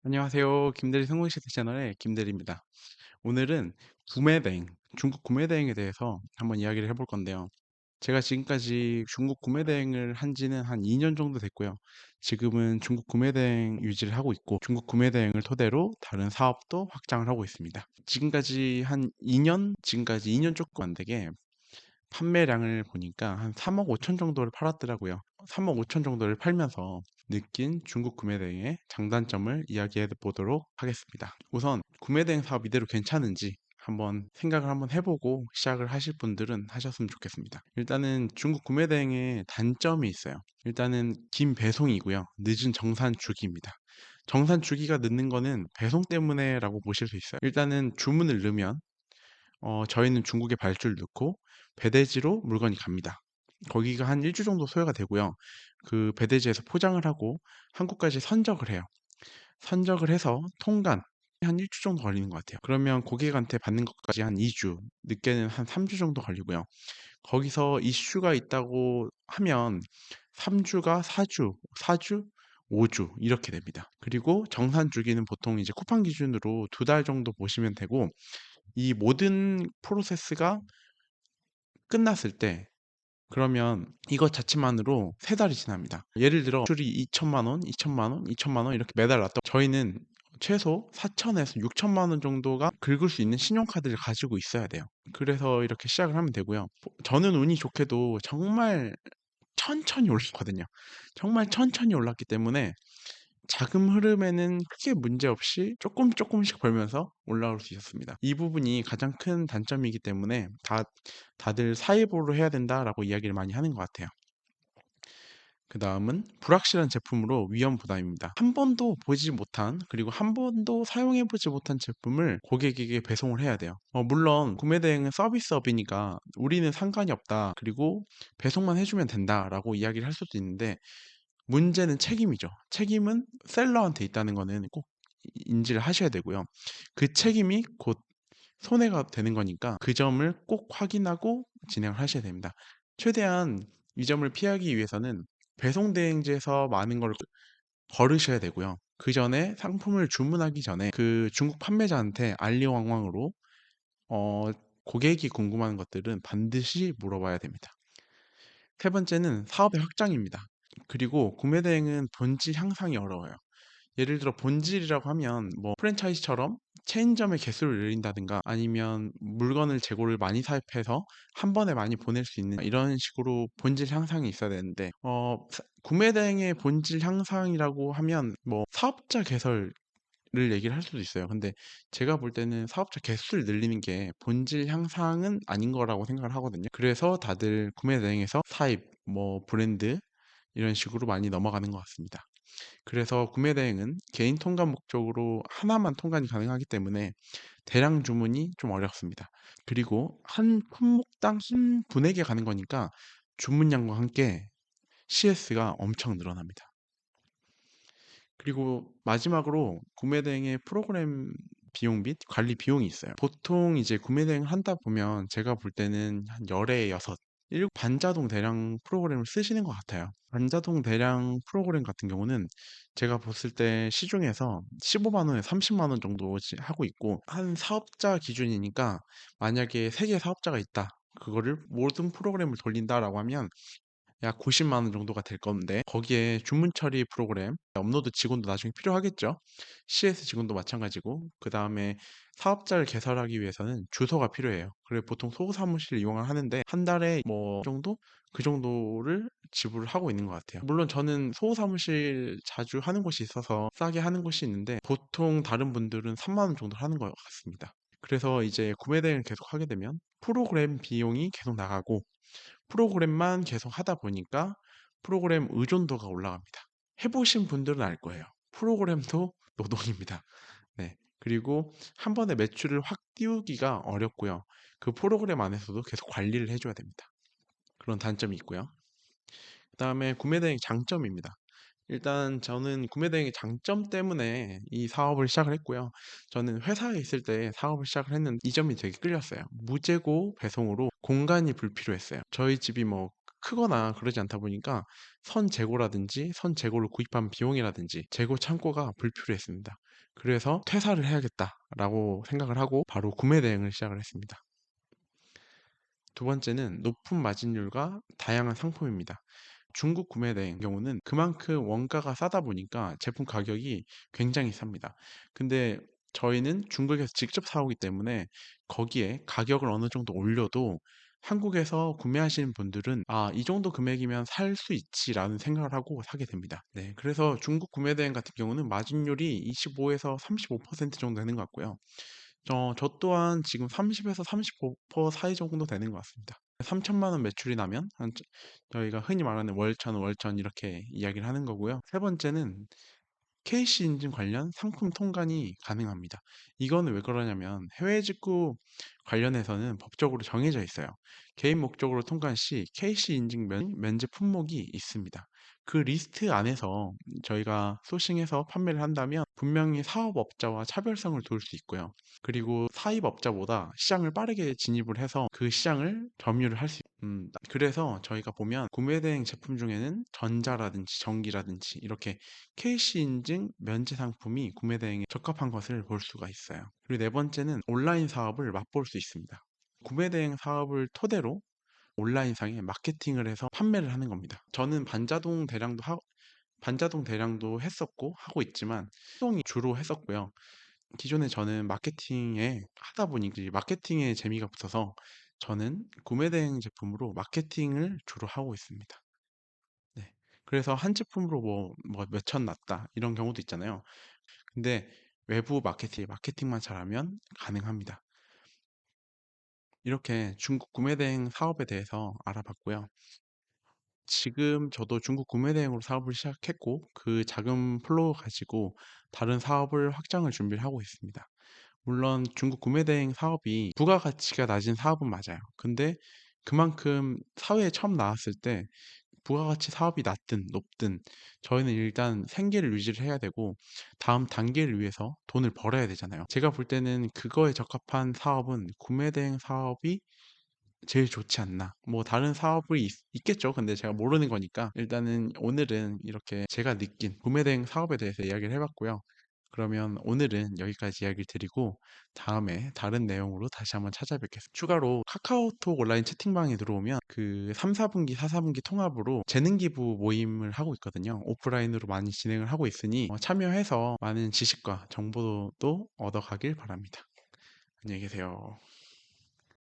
안녕하세요. 김대리 성공시대 채널의 김대리입니다. 오늘은 구매대행, 중국 구매대행에 대해서 한번 이야기를 해볼 건데요. 제가 지금까지 중국 구매대행을 한 지는 한 2년 정도 됐고요. 지금은 중국 구매대행 유지를 하고 있고, 중국 구매대행을 토대로 다른 사업도 확장을 하고 있습니다. 지금까지 2년 조금 안 되게 판매량을 보니까 한 3억 5천 정도를 팔았더라고요. 3억 5천 정도를 팔면서 느낀 중국 구매대행의 장단점을 이야기해 보도록 하겠습니다. 우선 구매대행 사업 이대로 괜찮은지 한번 해보고 시작을 하실 분들은 하셨으면 좋겠습니다. 일단은 중국 구매대행의 단점이 있어요. 일단은 긴 배송이고요. 늦은 정산 주기입니다. 정산 주기가 늦는 거는 배송 때문에라고 보실 수 있어요. 일단은 주문을 넣으면 저희는 중국에 발주를 넣고 배대지로 물건이 갑니다. 거기가 한 일주 정도 소요가 되고요. 그 배대지에서 포장을 하고 한국까지 선적을 해요. 선적을 해서 통관 한 일주 정도 걸리는 것 같아요. 그러면 고객한테 받는 것까지 한 2주, 늦게는 한 3주 정도 걸리고요. 거기서 이슈가 있다고 하면 3주가 4주, 4주, 5주 이렇게 됩니다. 그리고 정산 주기는 보통 이제 쿠팡 기준으로 2달 정도 보시면 되고, 이 모든 프로세스가 끝났을 때 그러면 이것 자체만으로 3달이 지납니다. 예를 들어 수출이 2천만 원, 2천만 원, 2천만 원 이렇게 매달 났다. 저희는 최소 4천에서 6천만 원 정도가 긁을 수 있는 신용카드를 가지고 있어야 돼요. 그래서 이렇게 시작을 하면 되고요. 저는 운이 좋게도 정말 천천히 올랐거든요. 정말 천천히 올랐기 때문에 자금 흐름에는 크게 문제없이 조금씩 벌면서 올라올 수 있었습니다. 이 부분이 가장 큰 단점이기 때문에 다들 사입으로 해야 된다라고 이야기를 많이 하는 것 같아요. 그 다음은 불확실한 제품으로 위험 부담입니다. 한 번도 보지 못한, 그리고 한 번도 사용해 보지 못한 제품을 고객에게 배송을 해야 돼요. 물론 구매 대행은 서비스업이니까 우리는 상관이 없다, 그리고 배송만 해주면 된다라고 이야기를 할 수도 있는데, 문제는 책임이죠. 책임은 셀러한테 있다는 거는 꼭 인지를 하셔야 되고요. 그 책임이 곧 손해가 되는 거니까 그 점을 꼭 확인하고 진행을 하셔야 됩니다. 최대한 이 점을 피하기 위해서는 배송 대행지에서 많은 걸 걸으셔야 되고요. 그 전에 상품을 주문하기 전에 그 중국 판매자한테 알리왕왕으로 어, 고객이 궁금한 것들은 반드시 물어봐야 됩니다. 세 번째는 사업의 확장입니다. 그리고 구매 대행은 본질 향상이 어려워요. 예를 들어 본질이라고 하면 뭐 프랜차이즈처럼 체인점의 개수를 늘린다든가, 아니면 물건을 재고를 많이 사입해서 한 번에 많이 보낼 수 있는 이런 식으로 본질 향상이 있어야 되는데, 구매 대행의 본질 향상이라고 하면 뭐 사업자 개설을 얘기를 할 수도 있어요. 근데 제가 볼 때는 사업자 개수를 늘리는 게 본질 향상은 아닌 거라고 생각을 하거든요. 그래서 다들 구매 대행에서 사입, 뭐 브랜드 이런 식으로 많이 넘어가는 것 같습니다. 그래서 구매 대행은 개인 통관 목적으로 하나만 통관이 가능하기 때문에 대량 주문이 좀 어렵습니다. 그리고 한 품목당 한 분에게 가는 거니까 주문량과 함께 CS가 엄청 늘어납니다. 그리고 마지막으로 구매 대행의 프로그램 비용 및 관리 비용이 있어요. 보통 이제 구매 대행을 한다 보면 제가 볼 때는 한 열에 여섯, 일곱 반자동 대량 프로그램을 쓰시는 것 같아요. 반자동 대량 프로그램 같은 경우는 제가 봤을 때 시중에서 15만 원에 30만 원 정도 하고 있고, 한 사업자 기준이니까 만약에 3개 사업자가 있다. 그거를 모든 프로그램을 돌린다라고 하면 약 90만 원 정도가 될 건데, 거기에 주문 처리 프로그램, 업로드 직원도 나중에 필요하겠죠. CS 직원도 마찬가지고, 그 다음에 사업자를 개설하기 위해서는 주소가 필요해요. 그래 보통 소사무실을 이용을 하는데 한 달에 뭐 정도? 그 정도를 지불을 하고 있는 것 같아요. 물론 저는 소사무실 자주 하는 곳이 있어서 싸게 하는 곳이 있는데, 보통 다른 분들은 3만 원 정도 하는 것 같습니다. 그래서 이제 구매 대행을 계속 하게 되면 프로그램 비용이 계속 나가고, 프로그램만 계속 하다 보니까 프로그램 의존도가 올라갑니다. 해보신 분들은 알 거예요. 프로그램도 노동입니다. 네. 그리고 한 번에 매출을 확 띄우기가 어렵고요. 그 프로그램 안에서도 계속 관리를 해줘야 됩니다. 그런 단점이 있고요. 그 다음에 구매대행 장점입니다. 일단 저는 구매대행의 장점 때문에 이 사업을 시작을 했고요. 저는 회사에 있을 때 사업을 시작을 했는데 이 점이 되게 끌렸어요. 무재고 배송으로 공간이 불필요했어요. 저희 집이 뭐 크거나 그러지 않다 보니까 선 재고라든지 선 재고를 구입한 비용이라든지 재고 창고가 불필요했습니다. 그래서 퇴사를 해야겠다라고 생각을 하고 바로 구매 대행을 시작을 했습니다. 두 번째는 높은 마진율과 다양한 상품입니다. 중국 구매대행 경우는 그만큼 원가가 싸다 보니까 제품 가격이 굉장히 쌉니다. 근데 저희는 중국에서 직접 사오기 때문에 거기에 가격을 어느 정도 올려도 한국에서 구매하시는 분들은 아, 이 정도 금액이면 살 수 있지라는 생각을 하고 사게 됩니다. 네, 그래서 중국 구매대행 같은 경우는 마진율이 25에서 35% 정도 되는 것 같고요. 저 또한 지금 30에서 35% 사이 정도 되는 것 같습니다. 3천만 원 매출이 나면 저희가 흔히 말하는 월천 이렇게 이야기를 하는 거고요. 세 번째는 KC 인증 관련 상품 통관이 가능합니다. 이거는 왜 그러냐면 해외 직구 관련해서는 법적으로 정해져 있어요. 개인 목적으로 통관 시 KC 인증 면제 품목이 있습니다. 그 리스트 안에서 저희가 소싱해서 판매를 한다면 분명히 사업업자와 차별성을 둘 수 있고요. 그리고 사입업자보다 시장을 빠르게 진입을 해서 그 시장을 점유를 할 수 그래서 저희가 보면 구매대행 제품 중에는 전자라든지 전기라든지 이렇게 KC 인증 면제 상품이 구매 대행에 적합한 것을 볼 수가 있어요. 그리고 네 번째는 온라인 사업을 맛볼 수 있습니다. 구매 대행 사업을 토대로 온라인상에 마케팅을 해서 판매를 하는 겁니다. 저는 반자동 대량도 했었고 하고 있지만 수동이 주로 했었고요. 기존에 저는 마케팅에 하다 보니 마케팅에 재미가 붙어서 저는 구매 대행 제품으로 마케팅을 주로 하고 있습니다. 네. 그래서 한 제품으로 뭐 몇천 났다 이런 경우도 있잖아요. 근데 외부 마케팅만 잘하면 가능합니다. 이렇게 중국 구매 대행 사업에 대해서 알아봤고요. 지금 저도 중국 구매 대행으로 사업을 시작했고 그 자금 플로우 가지고 다른 사업을 확장을 준비를 하고 있습니다. 물론 중국 구매 대행 사업이 부가가치가 낮은 사업은 맞아요. 근데 그만큼 사회에 처음 나왔을 때 부가가치 사업이 낮든 높든 저희는 일단 생계를 유지를 해야 되고 다음 단계를 위해서 돈을 벌어야 되잖아요. 제가 볼 때는 그거에 적합한 사업은 구매 대행 사업이 제일 좋지 않나. 뭐 다른 사업이 있겠죠. 근데 제가 모르는 거니까 일단은 오늘은 이렇게 제가 느낀 구매 대행 사업에 대해서 이야기를 해봤고요. 그러면 오늘은 여기까지 이야기를 드리고 다음에 다른 내용으로 다시 한번 찾아뵙겠습니다. 추가로 카카오톡 온라인 채팅방에 들어오면 그 3, 4분기, 4, 4분기 통합으로 재능기부 모임을 하고 있거든요. 오프라인으로 많이 진행을 하고 있으니 참여해서 많은 지식과 정보도 얻어가길 바랍니다. 안녕히 계세요.